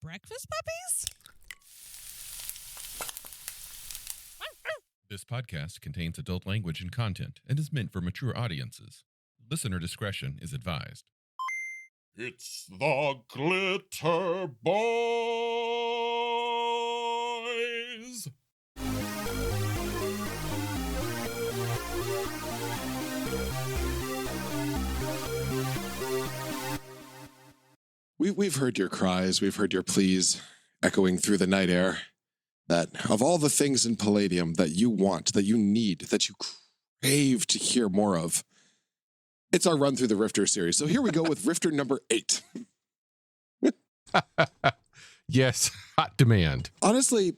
breakfast puppies? This podcast contains adult language and content and is meant for mature audiences. Listener discretion is advised. It's the Glitterbois. We've heard your cries, we've heard your pleas echoing through the night air, that of all the things in Palladium that you want, that you need, that you crave to hear more of, it's our run through the Rifter series. So here we go with Rifter number 8. Yes, hot demand. Honestly,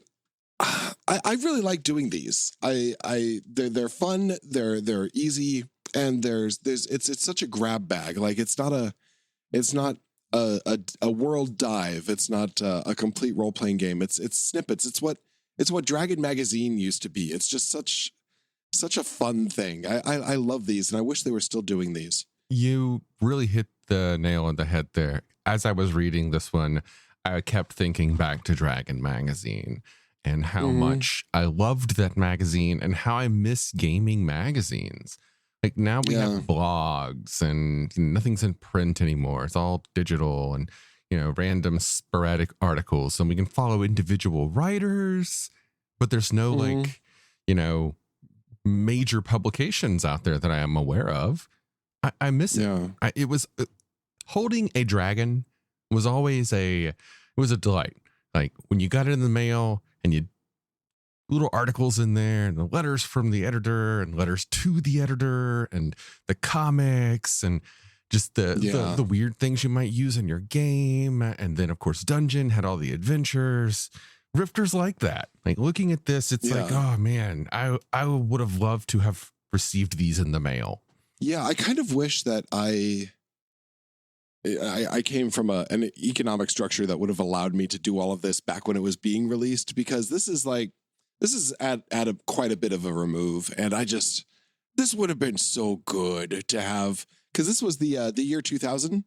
I really like doing these. They're fun, they're easy, and it's such a grab bag. Like it's not a world dive. It's not a complete role playing game. It's snippets. It's what Dragon Magazine used to be. It's just such a fun thing. I love these, and I wish they were still doing these. You really hit the nail on the head there. As I was reading this one, I kept thinking back to Dragon Magazine and how much I loved that magazine and how I miss gaming magazines. Like now we have blogs and nothing's in print anymore. It's all digital and, random sporadic articles. And we can follow individual writers, but there's no major publications out there that I am aware of. I miss it. It was holding a dragon was always a delight. Like when you got it in the mail and you little articles in there and the letters from the editor and letters to the editor and the comics and just the weird things you might use in your game. And then of course Dungeon had all the adventures. Rifters like that. Like looking at this, it's like, oh man, I would have loved to have received these in the mail. Yeah, I kind of wish that I came from an economic structure that would have allowed me to do all of this back when it was being released, because this is at quite a bit of a remove, and this would have been so good to have, because this was the year 2000.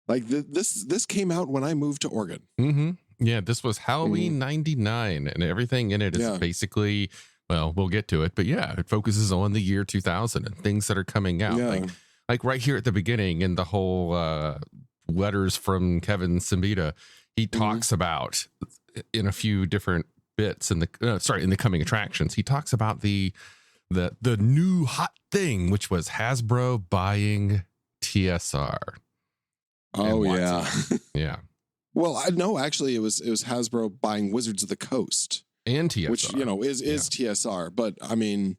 Like this came out when I moved to Oregon. Mm-hmm. Yeah, this was Halloween 99, and everything in it is basically, well, we'll get to it, but it focuses on the year 2000 and things that are coming out. Yeah. Like right here at the beginning in the whole letters from Kevin Siembieda, he talks about in a few different bits in the coming attractions. He talks about the new hot thing, which was Hasbro buying TSR. Oh yeah. Yeah. Well, no, actually it was Hasbro buying Wizards of the Coast and TSR, which is TSR, but I mean,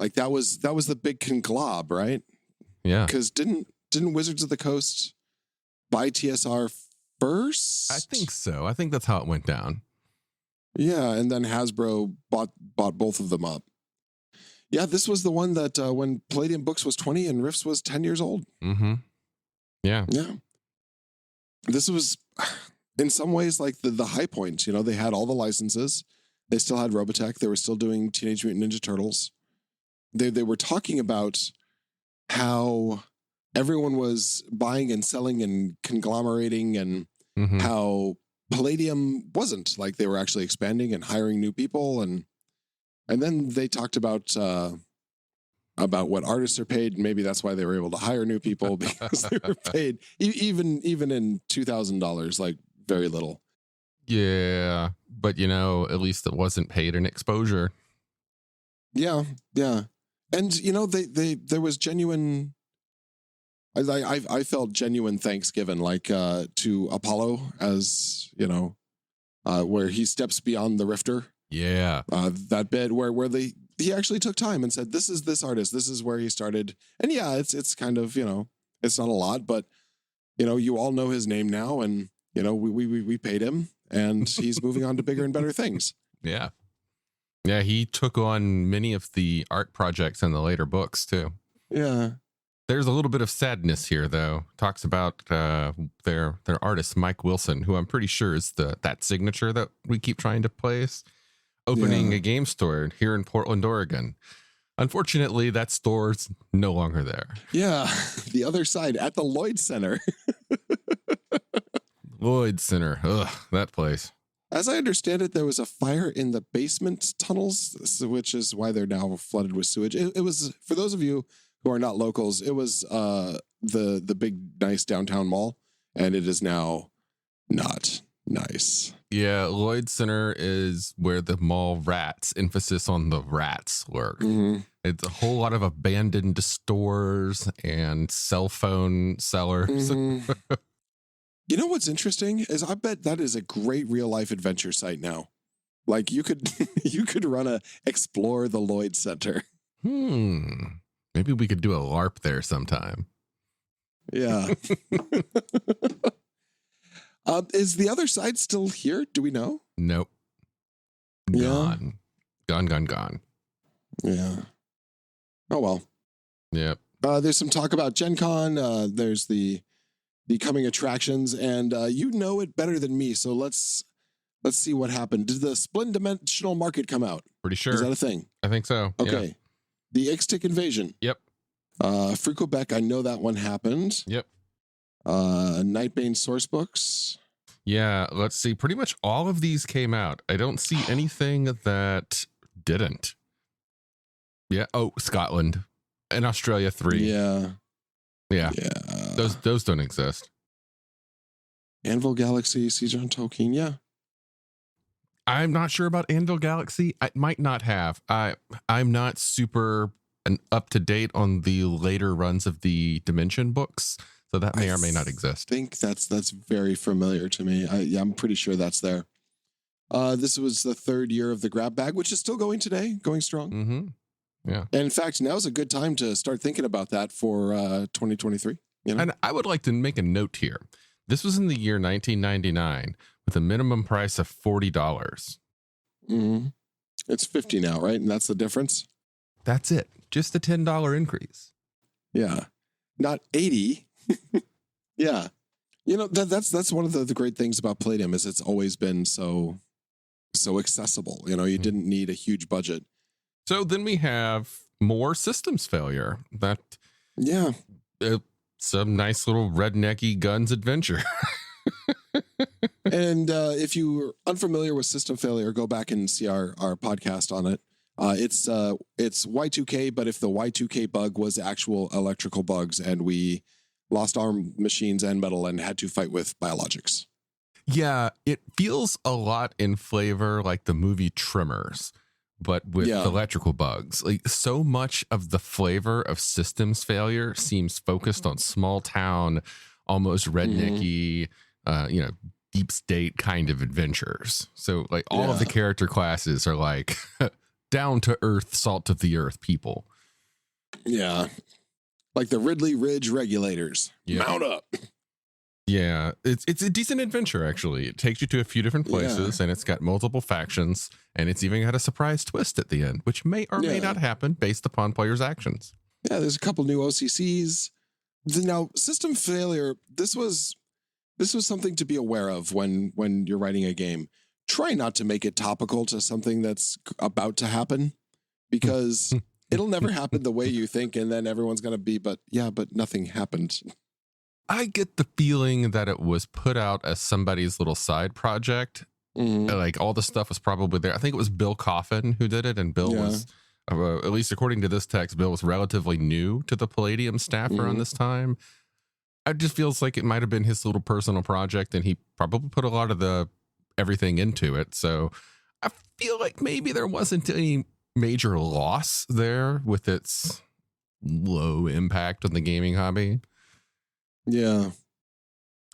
like that was the big conglob, right? Yeah. Because didn't Wizards of the Coast buy TSR first? I think so. I think that's how it went down. Yeah, and then Hasbro bought both of them up. Yeah, this was the one that when Palladium Books was 20 and Rifts was 10 years old. Mm-hmm. Yeah. Yeah. This was, in some ways, like the high point. They had all the licenses. They still had Robotech. They were still doing Teenage Mutant Ninja Turtles. They were talking about how everyone was buying and selling and conglomerating, and how Palladium wasn't. Like they were actually expanding and hiring new people, and then they talked about what artists are paid, and maybe that's why they were able to hire new people, because they were paid even in $2,000, like very little. Yeah, but at least it wasn't paid in exposure. Yeah, yeah. And there was genuine. I felt genuine thanks given, like to Apollo, as where he steps beyond the Rifter. Yeah, that bit where he actually took time and said, "This is this artist. This is where he started." And it's kind of it's not a lot, but you all know his name now, and we paid him, and he's moving on to bigger and better things. Yeah. Yeah, he took on many of the art projects in the later books, too. Yeah. There's a little bit of sadness here, though. Talks about their artist, Mike Wilson, who I'm pretty sure is that signature that we keep trying to place, opening a game store here in Portland, Oregon. Unfortunately, that store's no longer there. Yeah, the other side at the Lloyd Center. Lloyd Center. Ugh, that place. As I understand it, there was a fire in the basement tunnels, which is why they're now flooded with sewage. It was, for those of you who are not locals, it was the big, nice downtown mall, and it is now not nice. Yeah, Lloyd Center is where the mall rats, emphasis on the rats, work. Mm-hmm. It's a whole lot of abandoned stores and cell phone sellers. Mm-hmm. You know what's interesting is I bet that is a great real life adventure site now. Like you could you could run a explore the Lloyd Center. Maybe we could do a LARP there sometime. Yeah. Is the other side still here? Do we know? Nope. Gone. Yeah. Gone. Yeah. Oh well. Yep. There's some talk about Gen Con. There's the coming attractions, and you know it better than me. So let's see what happened. Did the Splend Dimensional Market come out? Pretty sure. Is that a thing? I think so. Okay. Yeah. The Ixtic Invasion. Yep. Free Quebec, I know that one happened. Yep. Nightbane source books. Yeah, let's see. Pretty much all of these came out. I don't see anything that didn't. Yeah. Oh, Scotland and Australia 3. Yeah. Yeah. Those don't exist. Anvil Galaxy, Siege on Tolkien. Yeah. I'm not sure about Anvil Galaxy. I might not have. I'm not super up to date on the later runs of the Dimension books, so that may or may not exist. I think that's very familiar to me. I'm pretty sure that's there. This was the 3rd year of the grab bag, which is still going today, going strong. Mm-hmm. Yeah. And in fact, now's a good time to start thinking about that for 2023. You know? And I would like to make a note here. This was in the year 1999 with a minimum price of $40. Mm-hmm. It's 50 now, right? And that's the difference. That's it. Just a $10 increase. Yeah. Not 80. Yeah. You know, that's one of the great things about Palladium is it's always been so accessible. You know, you didn't need a huge budget. So then we have more systems failure. Some nice little rednecky guns adventure. And if you're unfamiliar with system failure, go back and see our podcast on it. It's Y2K, but if the Y2K bug was actual electrical bugs and we lost our machines and metal and had to fight with biologics. Yeah, it feels a lot in flavor like the movie Tremors, but with electrical bugs. Like so much of the flavor of systems failure seems focused on small town, almost rednecky, deep state kind of adventures. So like all of the character classes are like down to earth, salt of the earth people. Yeah. Like the Ridley Ridge Regulators. Yeah. Mount up. Yeah, it's a decent adventure, actually. It takes you to a few different places, and it's got multiple factions, and it's even got a surprise twist at the end, which may or may not happen based upon players' actions. Yeah, there's a couple new OCCs. Now, system failure, this was something to be aware of when you're writing a game. Try not to make it topical to something that's about to happen, because it'll never happen the way you think, and then everyone's going to be, but nothing happened. I get the feeling that it was put out as somebody's little side project. Like all the stuff was probably there. I think it was Bill Coffin who did it. And Bill was, at least according to this text, Bill was relatively new to the Palladium staff around this time. It just feels like it might have been his little personal project, and he probably put a lot of everything into it. So I feel like maybe there wasn't any major loss there with its low impact on the gaming hobby. Yeah.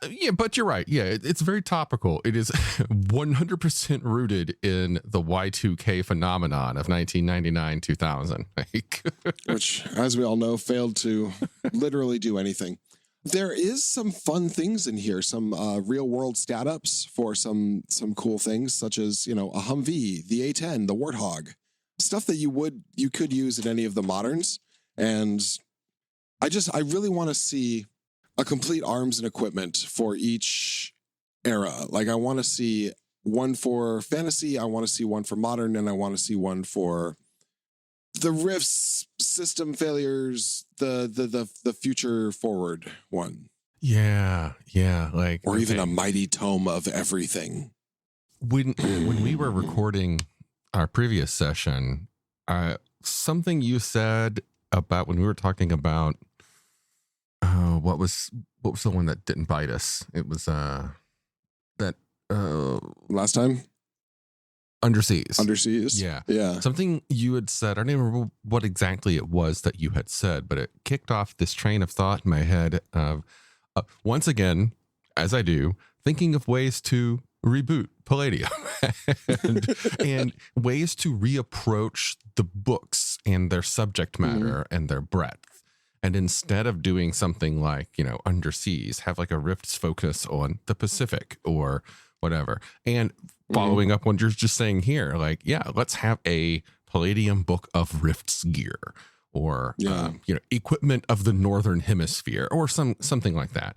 Yeah, but you're right. Yeah, it's very topical. It is 100% rooted in the Y2K phenomenon of 1999-2000. Which, as we all know, failed to literally do anything. There is some fun things in here, some real world stat ups for some cool things, such as, a Humvee, the A10, the Warthog, stuff that you could use in any of the moderns. And I really want to see a complete arms and equipment for each era. Like I want to see one for fantasy, I want to see one for modern, and I want to see one for the rifts, system failures, the future forward one. Yeah, like, or even a mighty tome of everything. When we were recording our previous session, something you said about when we were talking about what was the one that didn't bite us? It was that last time. Underseas. Yeah. Something you had said, I don't even remember what exactly it was that you had said, but it kicked off this train of thought in my head of, once again, as I do, thinking of ways to reboot Palladium and ways to reapproach the books and their subject matter and their breadth. And instead of doing something like, Underseas, have like a Rifts focus on the Pacific or whatever. And following up what you're just saying here, like, yeah, let's have a Palladium book of Rifts gear or, equipment of the Northern Hemisphere or something like that.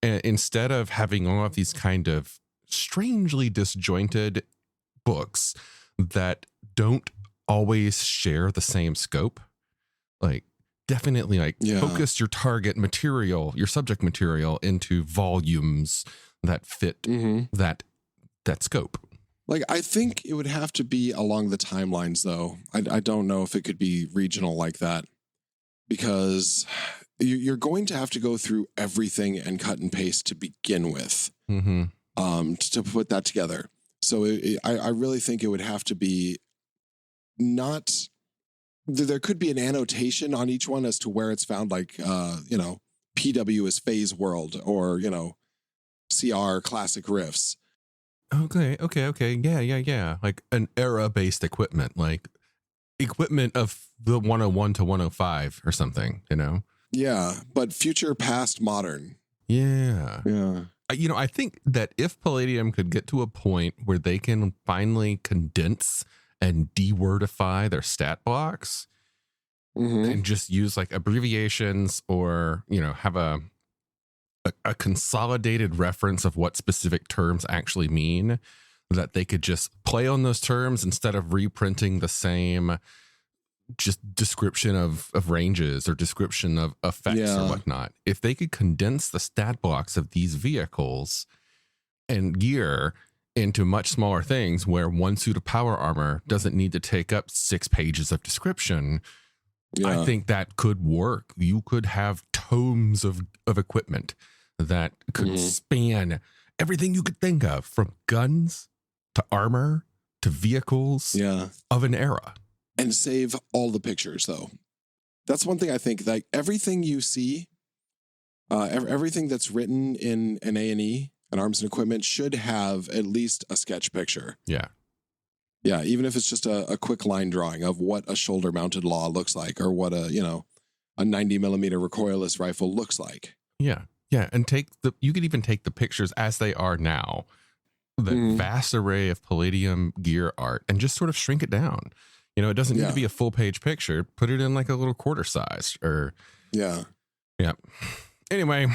And instead of having all of these kind of strangely disjointed books that don't always share the same scope, like, definitely focus your target material, your subject material into volumes that fit that scope. Like, I think it would have to be along the timelines, though. I don't know if it could be regional like that, because you're going to have to go through everything and cut and paste to begin with, to put that together. So I really think it would have to be not. There could be an annotation on each one as to where it's found, like, PW is Phase World or, CR Classic Riffs. Okay. Yeah. Like an era-based equipment, like equipment of the 101 to 105 or something, Yeah, but future, past, modern. Yeah. I think that if Palladium could get to a point where they can finally condense and de-wordify their stat blocks and just use like abbreviations or, have a consolidated reference of what specific terms actually mean, that they could just play on those terms instead of reprinting the same just description of ranges or description of effects or whatnot. If they could condense the stat blocks of these vehicles and gear into much smaller things where one suit of power armor doesn't need to take up 6 pages of description, I think that could work. You could have tomes of equipment that could span everything you could think of, from guns to armor to vehicles of an era. And save all the pictures, though. That's one thing I think, like, everything you see, everything that's written in an A&E, an arms and equipment, should have at least a sketch picture. Yeah, even if it's just a quick line drawing of what a shoulder-mounted law looks like, or what a 90 millimeter recoilless rifle looks like. Yeah, and you could even take the pictures as they are now, the vast array of Palladium gear art, and just sort of shrink it down. It doesn't need to be a full page picture. Put it in like a little quarter size or. Yeah. Anyway,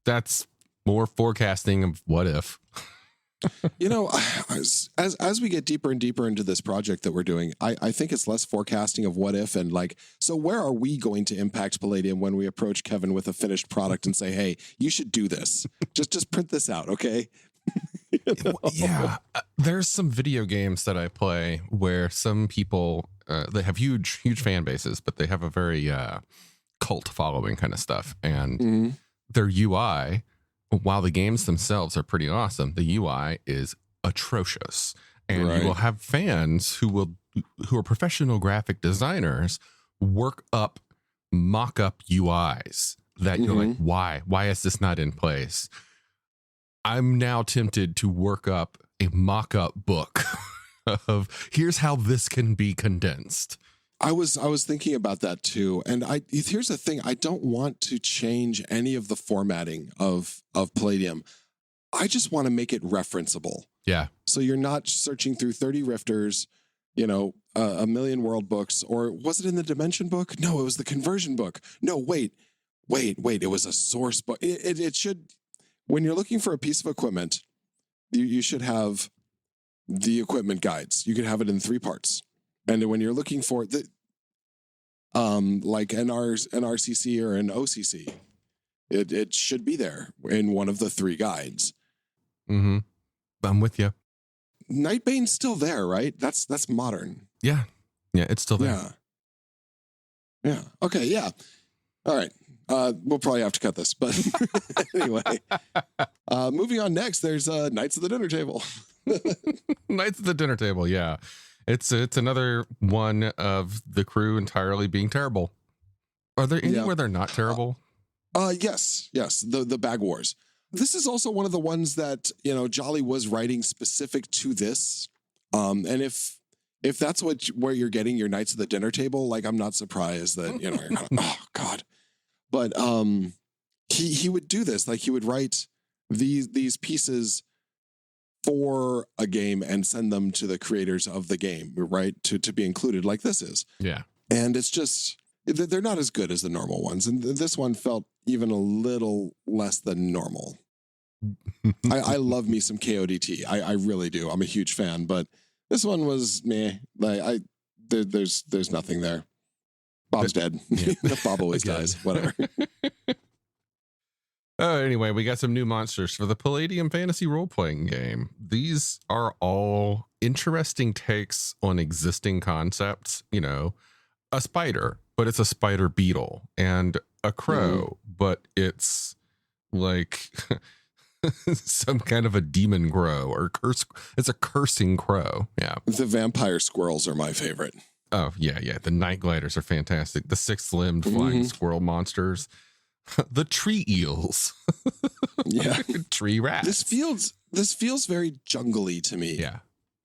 that's more forecasting of what if. As we get deeper and deeper into this project that we're doing, I think it's less forecasting of what if and like, so where are we going to impact Palladium when we approach Kevin with a finished product and say, hey, you should do this. Just print this out, okay? Yeah, there's some video games that I play where some people they have huge fan bases, but they have a very cult following kind of stuff, and their UI, while the games themselves are pretty awesome, the UI is atrocious, and you will have fans who are professional graphic designers mock up UIs that you're like, why is this not in place? I'm now tempted to work up a mock-up book of here's how this can be condensed. I was thinking about that too. And here's the thing. I don't want to change any of the formatting of Palladium. I just want to make it referenceable. Yeah. So you're not searching through 30 Rifters, a million world books, or was it in the Dimension book? No, it was the conversion book. No, wait. It was a source book. It should... When you're looking for a piece of equipment, you should have the equipment guides. You could have it in 3 parts. And when you're looking for like an RCC or an OCC, It should be there in one of the 3 guides. Mm-hmm. I'm with you. Nightbane's still there, right? That's modern. Yeah. Yeah, it's still there. Yeah. Yeah. Okay, yeah. All right. We'll probably have to cut this, but anyway. Moving on next, there's Knights of the Dinner Table. Knights of the Dinner Table, yeah. It's another one of the crew entirely being terrible. Are there any where they're not terrible? Yes. The Bag Wars. This is also one of the ones that, Jolly was writing specific to this. And if that's where you're getting your Knights of the Dinner Table, like, I'm not surprised that, you're kind of, oh God. But he would do this. Like, he would write these pieces for a game and send them to the creators of the game, right? To be included, like this is. Yeah. And it's just, they're not as good as the normal ones. And this one felt even a little less than normal. I love me some KODT. I really do. I'm a huge fan, but this one was meh. Like, there's nothing there. Bob's dead. Yeah. Bob always dies. Whatever. Anyway, we got some new monsters for the Palladium fantasy role-playing game. These are all interesting takes on existing concepts. A spider, but it's a spider beetle, and a crow, but it's like some kind of a demon crow or curse. It's a cursing crow. Yeah. The vampire squirrels are my favorite. Oh, yeah. The night gliders are fantastic. The 6-limbed flying squirrel monsters. The tree eels. Yeah. Tree rats. This feels very jungly to me. Yeah.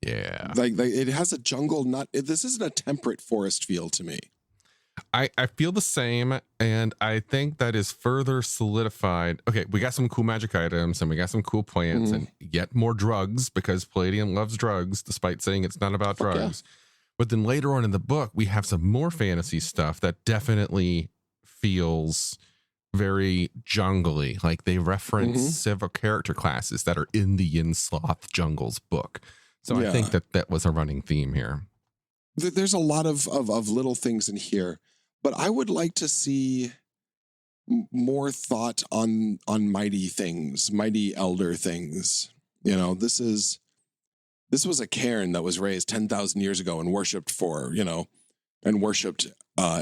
Yeah. Like it has a jungle, this isn't a temperate forest feel to me. I feel the same, and I think that is further solidified. Okay, we got some cool magic items, and we got some cool plants, and yet more drugs, because Palladium loves drugs, despite saying it's not about drugs. Yeah. But then later on in the book, we have some more fantasy stuff that definitely feels very jungly. Like, they reference several character classes that are in the Yin Sloth Jungles book. So I think that was a running theme here. There's a lot of little things in here, but I would like to see more thought on mighty things, mighty elder things. This was a cairn that was raised 10,000 years ago and worshipped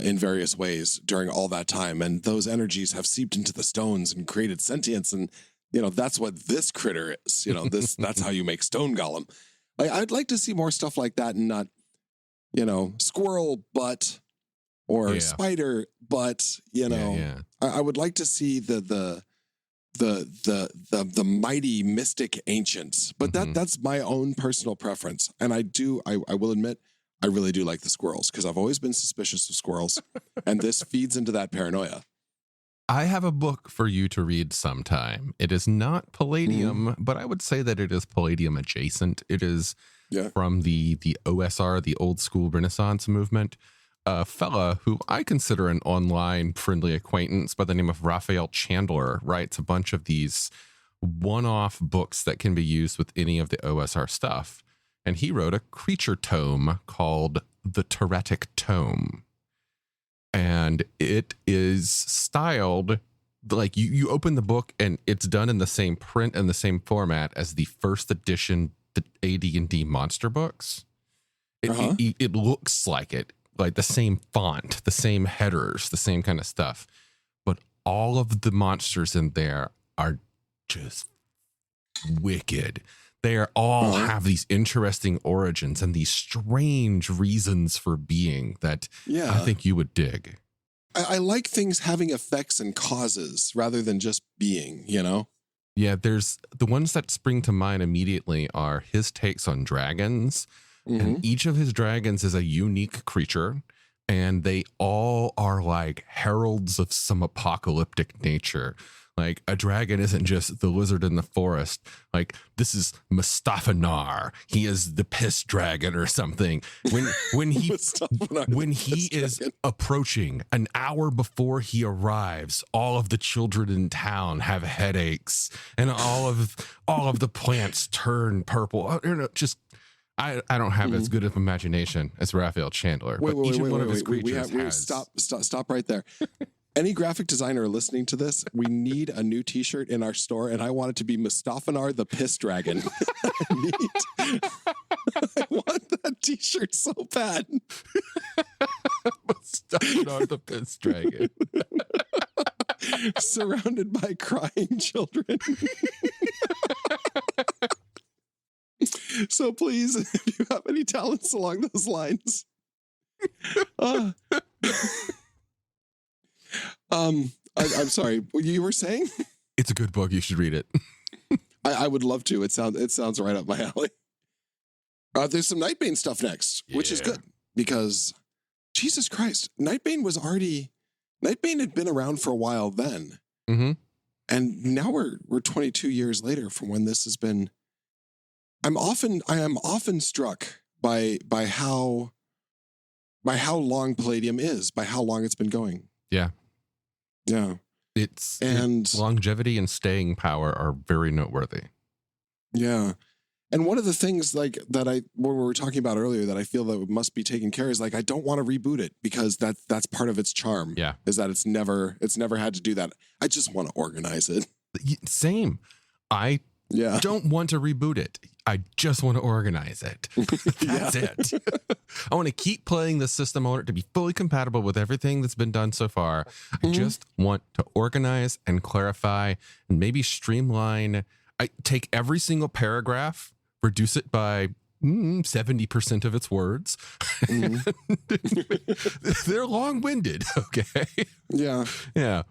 in various ways during all that time. And those energies have seeped into the stones and created sentience. And, that's what this critter is. That's how you make stone golem. I'd like to see more stuff like that, and not, squirrel butt or spider butt. I would like to see the mighty mystic ancients, but that's my own personal preference. And I will admit, I really do like the squirrels, because I've always been suspicious of squirrels, and this feeds into that paranoia. I have a book for you to read sometime. It is not Palladium, but I would say that it is Palladium adjacent. It is from the OSR, the old school Renaissance movement. A fella who I consider an online friendly acquaintance by the name of Raphael Chandler writes a bunch of these one-off books that can be used with any of the OSR stuff. And he wrote a creature tome called The Teretic Tome. And it is styled like you open the book and it's done in the same print and the same format as the first edition the AD&D monster books. It looks like it, like the same font, the same headers, the same kind of stuff. But all of the monsters in there are just wicked. They are all have these interesting origins and these strange reasons for being that I think you would dig. I like things having effects and causes rather than just being, Yeah, there's the ones that spring to mind immediately are his takes on dragons. And each of his dragons is a unique creature, and they all are like heralds of some apocalyptic nature. Like, a dragon isn't just the lizard in the forest. Like, this is Mustafanar. He is the piss dragon or something. When he is approaching, an hour before he arrives, all of the children in town have headaches, and all of the plants turn purple. I don't have as good of imagination as Raphael Chandler, but each one of his creatures has. Stop right there. any graphic designer listening to this, we need a new t-shirt in our store, and I want it to be Mustafanar the Piss Dragon. I want that t-shirt so bad. Mustafanar the Piss Dragon. Surrounded by crying children. So please, if you have any talents along those lines. I'm sorry. What you were saying? It's a good book. You should read it. I would love to. It sounds right up my alley. There's some Nightbane stuff next, which is good because Jesus Christ, Nightbane had been around for a while then. Mm-hmm. And now we're 22 years later from when this has been. I am often struck by how long Palladium is, by how long it's been going. Yeah. Yeah. Its longevity and staying power are very noteworthy. Yeah. And one of the things like that when we were talking about earlier that I feel that must be taken care of is like, I don't want to reboot it because that's part of its charm. Yeah. Is that it's never had to do that. I just want to organize it. Same. I don't want to reboot it. I just want to organize it. That's it. I want to keep playing the system. I want it to be fully compatible with everything that's been done so far. I just want to organize and clarify and maybe streamline. I take every single paragraph, reduce it by 70% of its words. They're long-winded. Okay. Yeah. Yeah.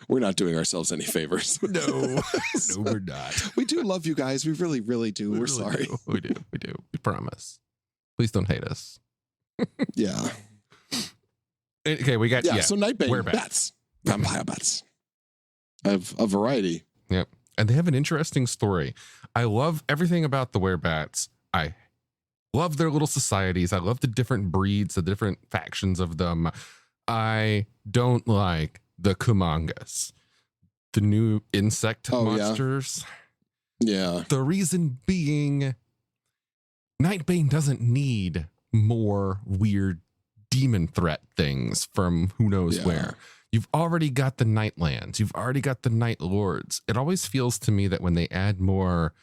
We're not doing ourselves any favors. No, we're not. We do love you guys. We really, really do. We're really sorry. Do. We do. We promise. Please don't hate us. Yeah. Okay, we got So Nightbane bats, vampire bats, of a variety. Yep, and they have an interesting story. I love everything about the werebats. I love their little societies. I love the different breeds, the different factions of them. I don't like the Kumangas, the new insect monsters. Yeah. The reason being, Nightbane doesn't need more weird demon threat things from who knows where. You've already got the Nightlands. You've already got the Night Lords. It always feels to me that when they add more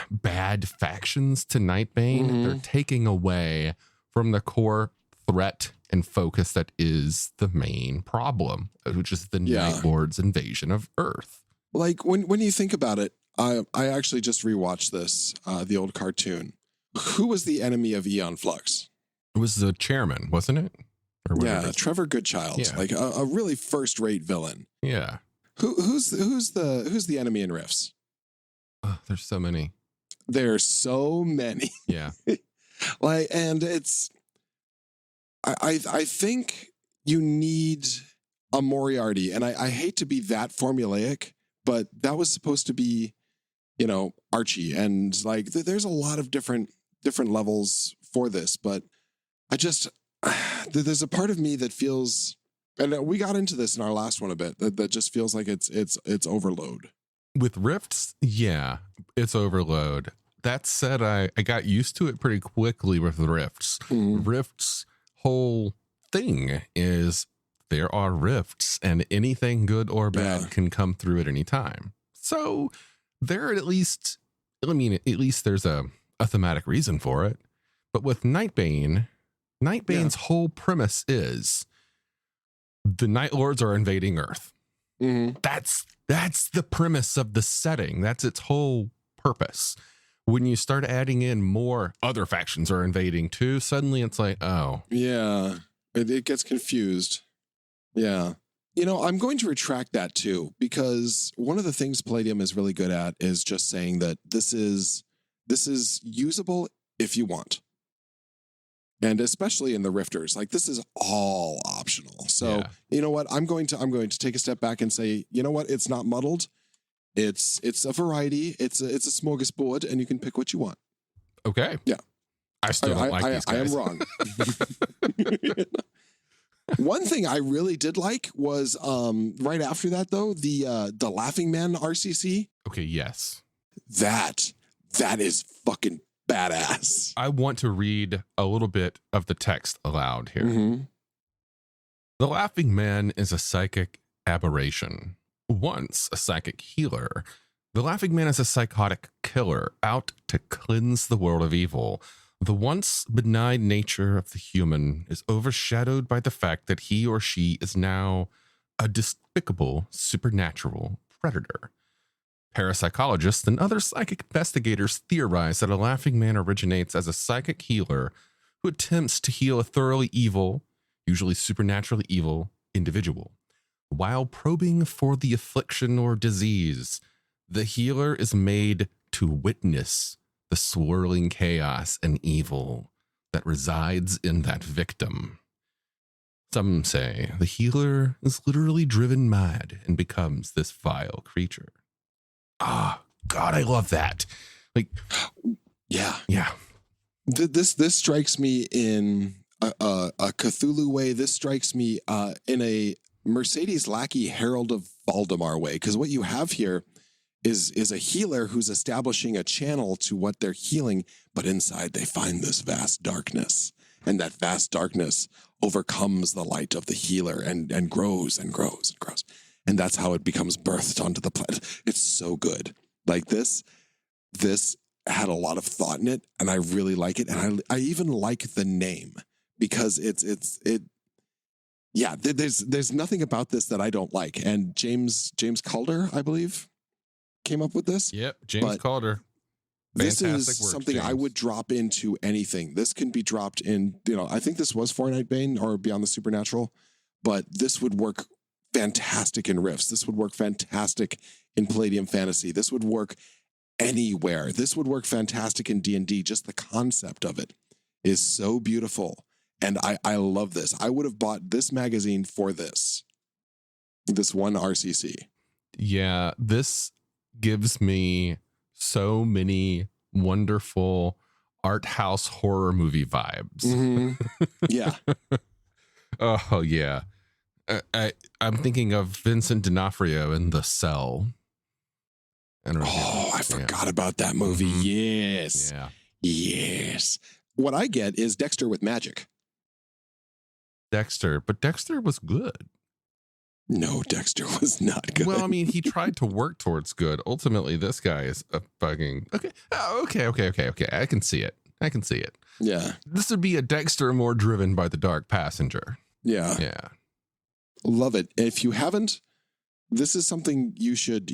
bad factions to Nightbane, they're taking away from the core threat and focus that is the main problem, which is the Night Lord's invasion of Earth. Like when you think about it, I actually just rewatched this, the old cartoon. Who was the enemy of Aeon Flux? It was the chairman, wasn't it? Or Trevor Goodchild, like a really first-rate villain. Yeah. Who's the enemy in Rifts? Oh, there's so many. There's so many. Yeah. And it's. I think you need a Moriarty, and I hate to be that formulaic, but that was supposed to be, Archie, and like there's a lot of different levels for this, but I just there's a part of me that feels, and we got into this in our last one a bit, that just feels like it's overload. With Rifts, yeah, it's overload. That said, I got used to it pretty quickly with Rifts. Rifts whole thing is there are rifts and anything good or bad can come through at any time. So there at least there's a thematic reason for it. But with Nightbane's whole premise is the Night Lords are invading Earth. That's the premise of the setting. That's its whole purpose. When you start adding in more other factions are invading too, suddenly it's like, oh. Yeah, it gets confused. Yeah. I'm going to retract that too, because one of the things Palladium is really good at is just saying that this is usable if you want. And especially in the Rifters, like this is all optional. So, you know what? I'm going to take a step back and say, you know what? It's not muddled. It's a variety. It's a smorgasbord, and you can pick what you want. Okay. Yeah. I still don't like these guys. I am wrong. One thing I really did like was right after that though, the Laughing Man RCC. Okay. Yes. That is fucking badass. I want to read a little bit of the text aloud here. Mm-hmm. The Laughing Man is a psychic aberration. Once a psychic healer, the Laughing Man is a psychotic killer out to cleanse the world of evil. The once benign nature of the human is overshadowed by the fact that he or she is now a despicable supernatural predator. Parapsychologists and other psychic investigators theorize that a Laughing Man originates as a psychic healer who attempts to heal a thoroughly evil, usually supernaturally evil, individual. While probing for the affliction or disease, the healer is made to witness the swirling chaos and evil that resides in that victim. Some say the healer is literally driven mad and becomes this vile creature. Ah, God, I love that. Like, yeah. This strikes me in a Cthulhu way. This strikes me in a Mercedes Lackey Herald of Valdemar way, because what you have here is a healer who's establishing a channel to what they're healing, but inside they find this vast darkness, and that vast darkness overcomes the light of the healer and grows and grows and grows, and that's how it becomes birthed onto the planet. It's so good. Like this had a lot of thought in it, and I really like it, and I even like the name because there's nothing about this that I don't like, and James Calder, I believe, came up with this. Yep, James Calder. This Fantastic is work, something James. I would drop into anything. This can be dropped in, I think this was for Nightbane or Beyond the Supernatural, but this would work fantastic in Rifts. This would work fantastic in Palladium Fantasy. This would work anywhere. This would work fantastic in D&D. Just the concept of it is so beautiful. And I love this. I would have bought this magazine for this one RCC. Yeah, this gives me so many wonderful art house horror movie vibes. Mm-hmm. Yeah. Oh, yeah. I'm thinking of Vincent D'Onofrio in The Cell. I forgot about that movie. Mm-hmm. Yes. Yeah. Yes. What I get is Dexter with magic. But Dexter was good. No, Dexter was not good. Well, I mean, he tried to work towards good. Ultimately, this guy is a fucking okay. I can see it. Yeah. This would be a Dexter more driven by the dark passenger. Yeah. Love it. If you haven't, this is something you should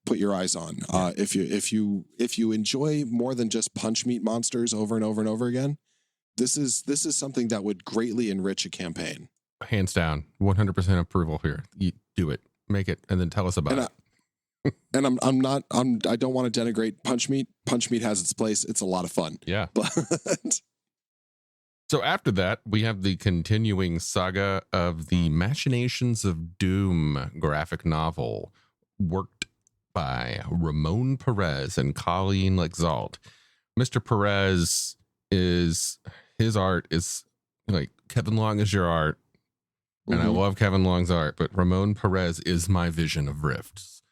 put your eyes on. If you enjoy more than just punch meat monsters over and over and over again, this is something that would greatly enrich a campaign. Hands down, 100% approval here. You do it, make it, and then tell us about it. And I don't want to denigrate punch meat. Punch meat has its place. It's a lot of fun. Yeah. But so after that, we have the continuing saga of the Machinations of Doom graphic novel, worked by Ramon Perez and Colleen Lexalt. Mr. Perez his art is like Kevin Long is your art. And I love Kevin Long's art, but Ramon Perez is my vision of Rifts.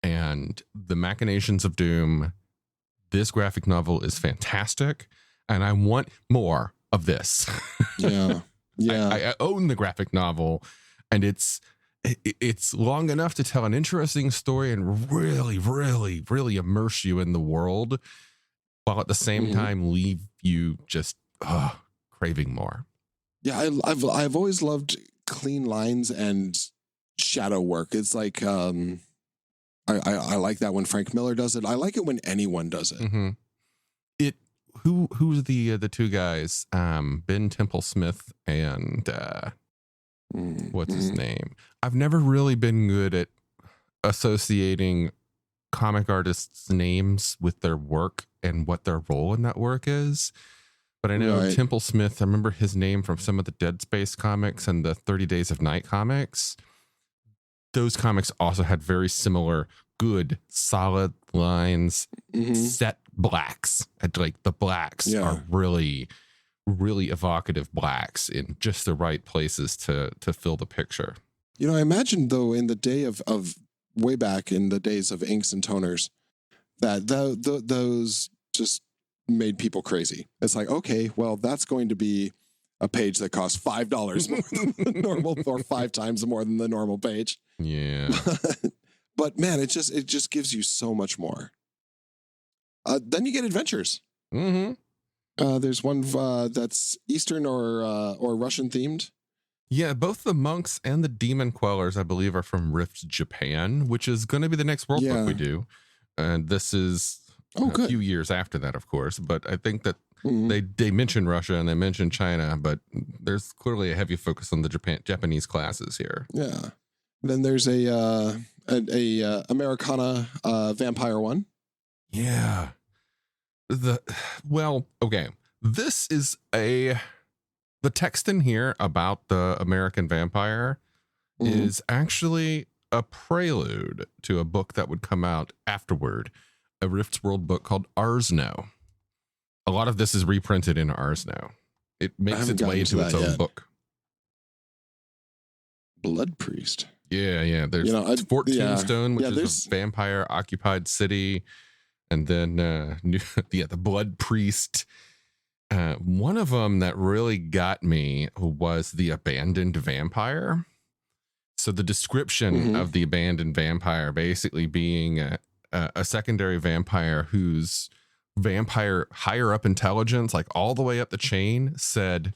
And the Machinations of Doom, this graphic novel is fantastic, and I want more of this. Yeah. I own the graphic novel, and it's long enough to tell an interesting story and really, really, really immerse you in the world, while at the same time leave you just craving more. Yeah, I've always loved clean lines and shadow work. It's like I like that when Frank Miller does it. I like it when anyone does it. Mm-hmm. Who's the two guys? Ben Temple-Smith and what's his name? I've never really been good at associating comic artists' names with their work and what their role in that work is. But I know Temple-Smith, I remember his name from some of the Dead Space comics and the 30 Days of Night comics. Those comics also had very similar, good, solid lines, set blacks. Like the blacks are really, really evocative blacks in just the right places to fill the picture. I imagine, though, in the day of way back in the days of inks and toners, that those just made people crazy. It's like, okay, well, that's going to be a page that costs $5 more than the normal, or 5 times more than the normal page. Yeah. But man, it just gives you so much more. Then you get adventures. Mm-hmm. There's one that's Eastern or Russian themed. Yeah, both the monks and the demon quellers, I believe, are from Rift Japan, which is going to be the next world book we do. And this is a few years after that, of course. But I think that they mention Russia and they mention China, but there's clearly a heavy focus on the Japanese classes here. Yeah. Then there's a Americana vampire one. Yeah. Okay. This is the text in here about the American vampire is actually a prelude to a book that would come out afterward, a Rift's World book called Arsno. A lot of this is reprinted in Arsno. It makes its way into its own book. Blood Priest. Yeah. There's Fort Tombstone, which is a vampire occupied city. And then the Blood Priest. One of them that really got me was the Abandoned Vampire. So the description of the Abandoned Vampire basically being a secondary vampire whose vampire higher up intelligence, like all the way up the chain, said,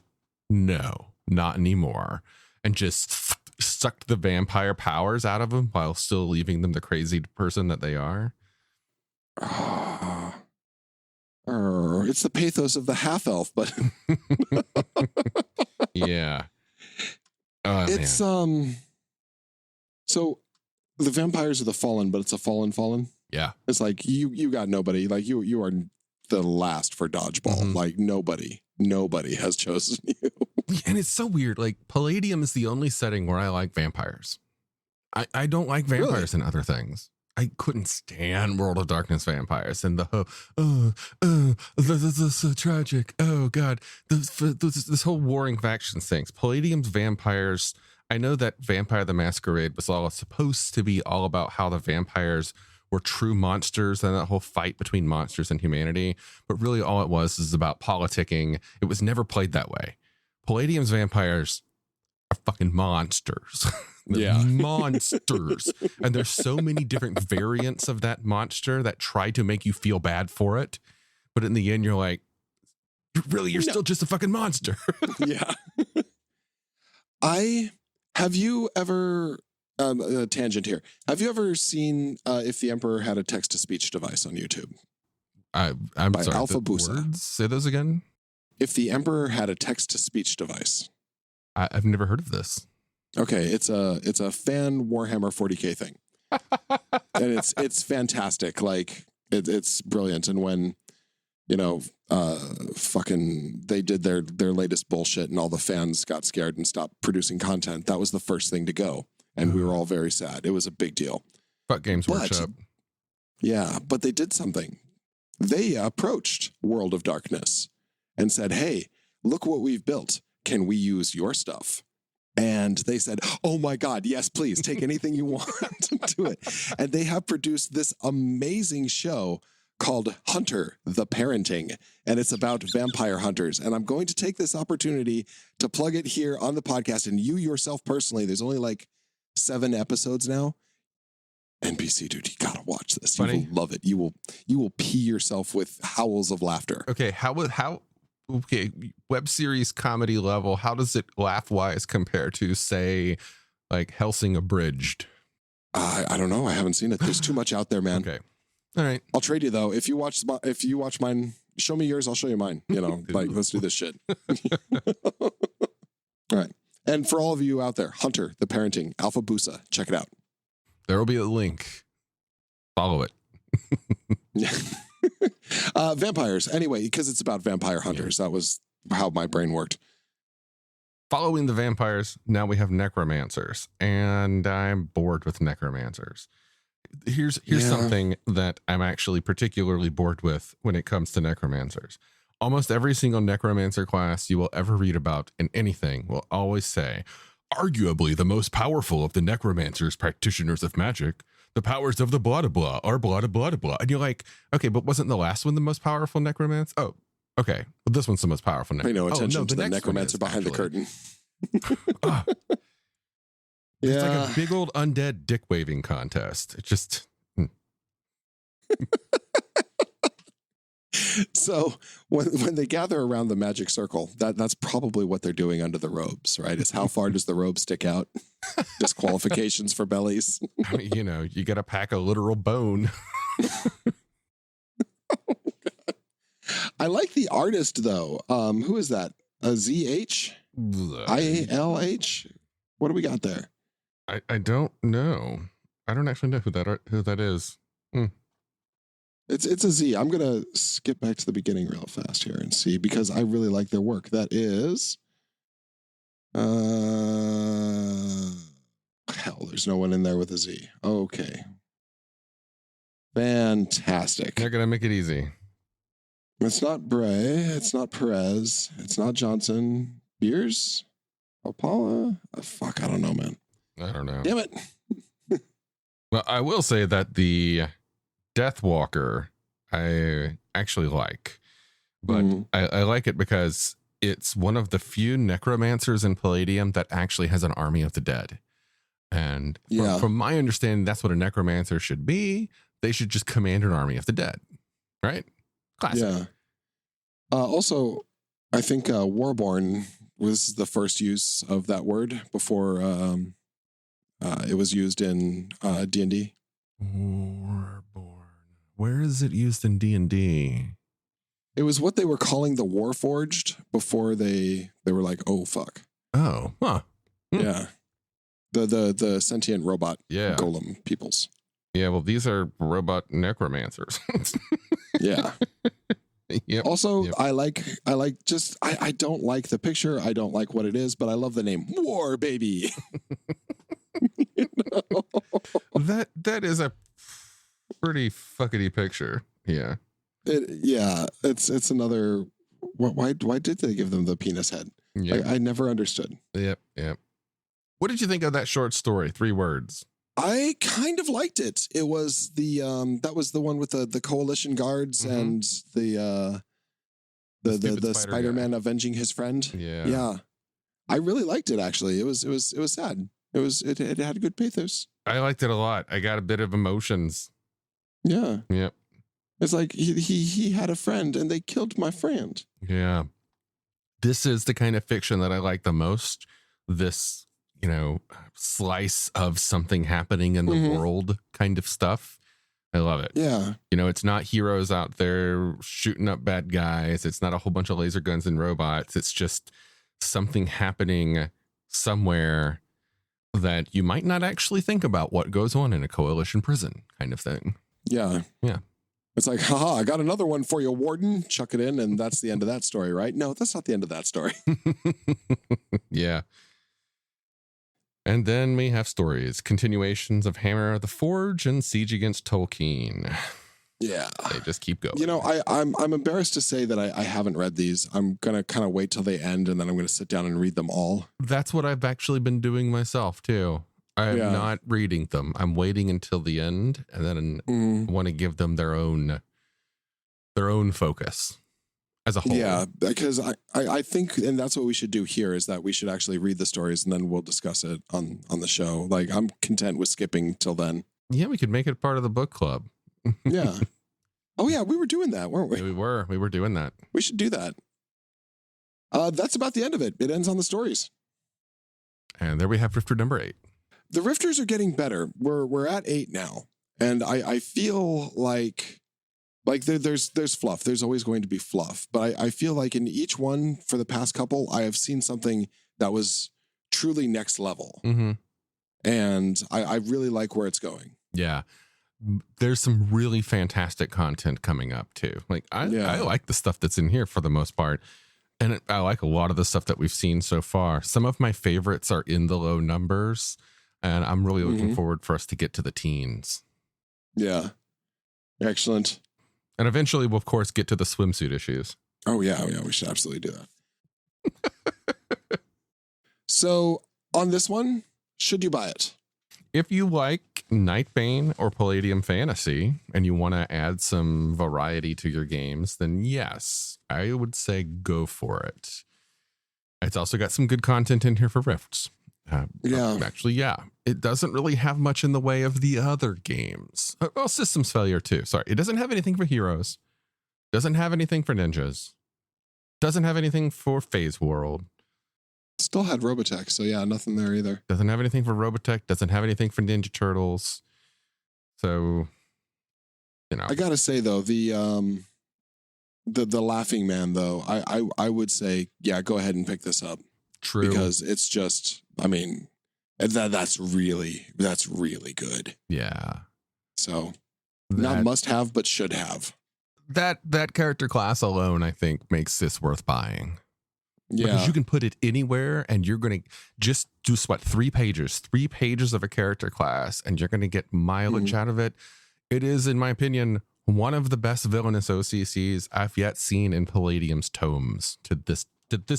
no, not anymore. And just sucked the vampire powers out of them while still leaving them the crazy person that they are. It's the pathos of the half elf, but yeah. It's man. So the vampires are the fallen, but it's a fallen. Yeah. It's like you got nobody. Like you are the last for dodgeball. Like nobody has chosen you. And it's so weird. Like Palladium is the only setting where I like vampires. I don't like vampires in other things. I couldn't stand World of Darkness vampires and this is so tragic. Oh God, this whole warring factions things. Palladium's vampires. I know that Vampire the Masquerade was all supposed to be all about how the vampires were true monsters and that whole fight between monsters and humanity. But really all it was is about politicking. It was never played that way. Palladium's vampires are fucking monsters. Monsters. And there's so many different variants of that monster that try to make you feel bad for it. But in the end, you're like, you're still just a fucking monster. Yeah. Have you ever, a tangent here. Have you ever seen If the Emperor Had a Text-to-Speech Device on YouTube? I'm by sorry. Alpha Busa. Say those again. If the Emperor Had a Text-to-Speech Device. I've never heard of this. Okay, it's a fan Warhammer 40K thing. And it's fantastic. Like it's brilliant. And when fucking they did their latest bullshit and all the fans got scared and stopped producing content, that was the first thing to go. And we were all very sad. It was a big deal. Fuck Games Workshop. Yeah, but they did something. They approached World of Darkness and said, hey, look what we've built. Can we use your stuff? And they said, oh my God, yes, please take anything you want to do it. And they have produced this amazing show called Hunter, the Parenting. And it's about vampire hunters. And I'm going to take this opportunity to plug it here on the podcast. And you yourself personally, there's only like 7 episodes now. NPC, dude, you gotta watch this. Funny. You will love it. You will pee yourself with howls of laughter. Okay, okay, web series comedy level, how does it laugh-wise compare to, say, like Helsing Abridged? I don't know. I haven't seen it. There's too much out there, man. Okay. All right. I'll trade you, though. If you watch mine, show me yours, I'll show you mine. Like, let's do this shit. All right. And for all of you out there, Hunter, the Parenting, Alpha Busa, check it out. There will be a link. Follow it. Vampires. Anyway, because it's about vampire hunters. That was how my brain worked. Following the vampires, now we have necromancers. And I'm bored with necromancers. Here's something that I'm actually particularly bored with when it comes to necromancers. Almost every single necromancer class you will ever read about in anything will always say, arguably the most powerful of the necromancers practitioners of magic, the powers of the blah, blah, are blah, blah, blah. And you're like, okay, but wasn't the last one the most powerful necromancer? Oh, okay. Well, this one's the most powerful necromancer. Pay no attention to the necromancer behind the curtain. It's like a big old undead dick waving contest. It just... So when they gather around the magic circle, that's probably what they're doing under the robes, right? Is how far does the robe stick out? Disqualifications for bellies. I mean, you got to pack a literal bone. I like the artist though. Who is that? A ZH? ILH? What do we got there? I don't know. I don't actually know who that is. It's a Z. I'm gonna skip back to the beginning real fast here and see, because I really like their work. That is, hell, there's no one in there with a Z. Okay, fantastic. They're gonna make it easy. It's not Bray. It's not Perez. It's not Johnson. Beers. Opala. Fuck, I don't know, man. I don't know. Damn it. Well, I will say that the Deathwalker I actually like, but I like it because it's one of the few necromancers in Palladium that actually has an army of the dead. And from my understanding, that's what a necromancer should be. They should just command an army of the dead, right? Classic. Yeah. Also, I think Warborn was the first use of that word before it was used in D&D. Warborn. Where is it used in D&D? It was what they were calling the Warforged before they were like, oh fuck. Oh, huh. Yeah. The sentient robot golem peoples. Yeah, well, these are robot necromancers. Yeah. Yep. Also, yep. I don't like the picture. I don't like what it is, but I love the name War Baby. You know? That is a pretty fuckety picture. Yeah. It's another. Why did they give them the penis head? Yep. I never understood. Yep. What did you think of that short story? 3 words. I kind of liked it. It was that was the one with the coalition guards and the Spider-Man avenging his friend. Yeah. I really liked it actually. It was sad. It had good pathos. I liked it a lot. I got a bit of emotions. Yeah. Yep. It's like he had a friend and they killed my friend. Yeah. This is the kind of fiction that I like the most. This, slice of something happening in the world kind of stuff. I love it. Yeah. It's not heroes out there shooting up bad guys. It's not a whole bunch of laser guns and robots. It's just something happening somewhere that you might not actually think about what goes on in a coalition prison kind of thing. Yeah. Yeah. It's like, haha, I got another one for you, Warden. Chuck it in, and that's the end of that story, right? No, that's not the end of that story. Yeah. And then we have stories, continuations of Hammer of the Forge and Siege Against Tolkien. Yeah. They just keep going. I'm embarrassed to say that I haven't read these. I'm going to kind of wait till they end, and then I'm going to sit down and read them all. That's what I've actually been doing myself, too. I'm not reading them. I'm waiting until the end, and then want to give them their own focus as a whole. Yeah, because I think, and that's what we should do here, is that we should actually read the stories, and then we'll discuss it on the show. Like, I'm content with skipping till then. Yeah, we could make it part of the book club. Yeah. Oh, yeah, we were doing that, weren't we? Yeah, we were doing that. We should do that. That's about the end of it. It ends on the stories. And there we have Rifter number 8. The Rifters are getting better. We're at 8 now. And I feel like there's fluff. There's always going to be fluff. But I feel like in each one for the past couple, I have seen something that was truly next level. Mm-hmm. And I really like where it's going. Yeah. There's some really fantastic content coming up too. Like I like the stuff that's in here for the most part. And I like a lot of the stuff that we've seen so far. Some of my favorites are in the low numbers. And I'm really looking forward for us to get to the teens. Yeah. Excellent. And eventually we'll, of course, get to the swimsuit issues. Oh, yeah. We should absolutely do that. So on this one, should you buy it? If you like Nightbane or Palladium Fantasy, and you want to add some variety to your games, then yes, I would say go for it. It's also got some good content in here for Rifts. Actually, yeah. It doesn't really have much in the way of the other games. Well, Systems Failure too. Sorry. It doesn't have anything for Heroes. Doesn't have anything for Ninjas. Doesn't have anything for Phase World. Still had Robotech, so yeah, nothing there either. Doesn't have anything for Robotech. Doesn't have anything for Ninja Turtles. So, you know. I gotta say though, the Laughing Man though, I would say, yeah, go ahead and pick this up. True. Because it's just, I mean, that's really good. Yeah. So not must have, but should have. That character class alone, I think, makes this worth buying. Yeah. Because you can put it anywhere and you're going to just do 3 pages of a character class, and you're going to get mileage out of it. It is, in my opinion, one of the best villainous OCCs I've yet seen in Palladium's tomes to this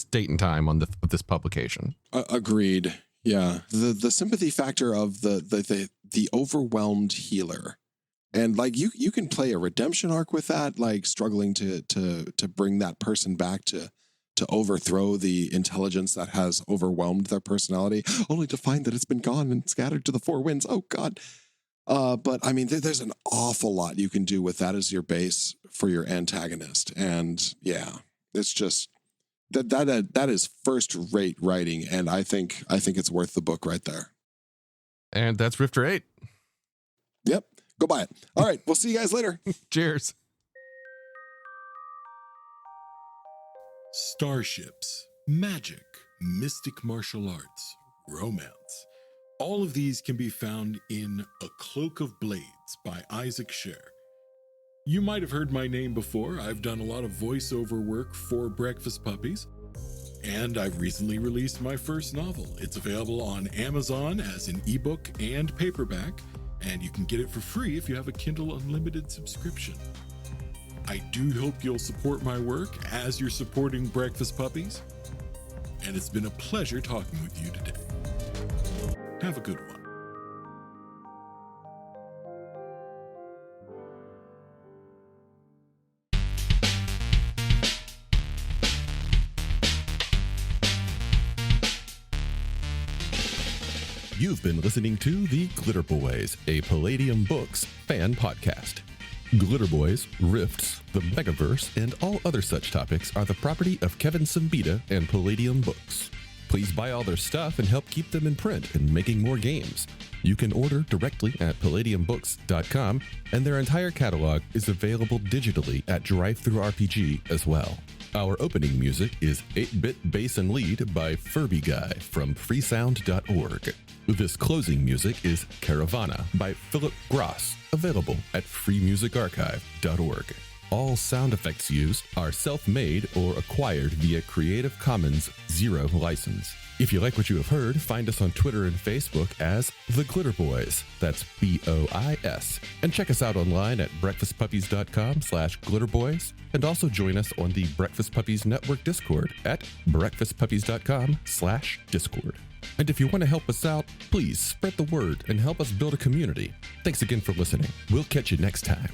date and time of this publication. Agreed. Yeah. The sympathy factor of the overwhelmed healer. And like you can play a redemption arc with that, like struggling to bring that person back to overthrow the intelligence that has overwhelmed their personality, only to find that it's been gone and scattered to the 4 winds. Oh God. But I mean, there's an awful lot you can do with that as your base for your antagonist. And yeah, it's just that is first-rate writing. And I think it's worth the book right there. And that's Rifter 8. Yep. Go buy it. All right. We'll see you guys later. Cheers. Starships, magic, mystic martial arts, romance. All of these can be found in A Cloak of Blades by Isaac Scher. You might have heard my name before. I've done a lot of voiceover work for Breakfast Puppies, and I've recently released my first novel. It's available on Amazon as an ebook and paperback, and you can get it for free if you have a Kindle Unlimited subscription. I do hope you'll support my work as you're supporting Breakfast Puppies, and it's been a pleasure talking with you today. Have a good one. You've been listening to The Glitterbois, a Palladium Books fan podcast. Glitterbois, Rifts, the Megaverse, and all other such topics are the property of Kevin Siembieda and Palladium Books. Please buy all their stuff and help keep them in print and making more games. You can order directly at palladiumbooks.com, and their entire catalog is available digitally at Drive-Thru RPG as well. Our opening music is 8-Bit Bass and Lead by Furby Guy from freesound.org. This closing music is Caravana by Philip Gross, available at freemusicarchive.org. All sound effects used are self-made or acquired via Creative Commons 0 license. If you like what you have heard, find us on Twitter and Facebook as The Glitterbois. That's BOIS. And check us out online at breakfastpuppies.com/glitterbois. And also join us on the Breakfast Puppies Network Discord at breakfastpuppies.com/discord. And if you want to help us out, please spread the word and help us build a community. Thanks again for listening. We'll catch you next time.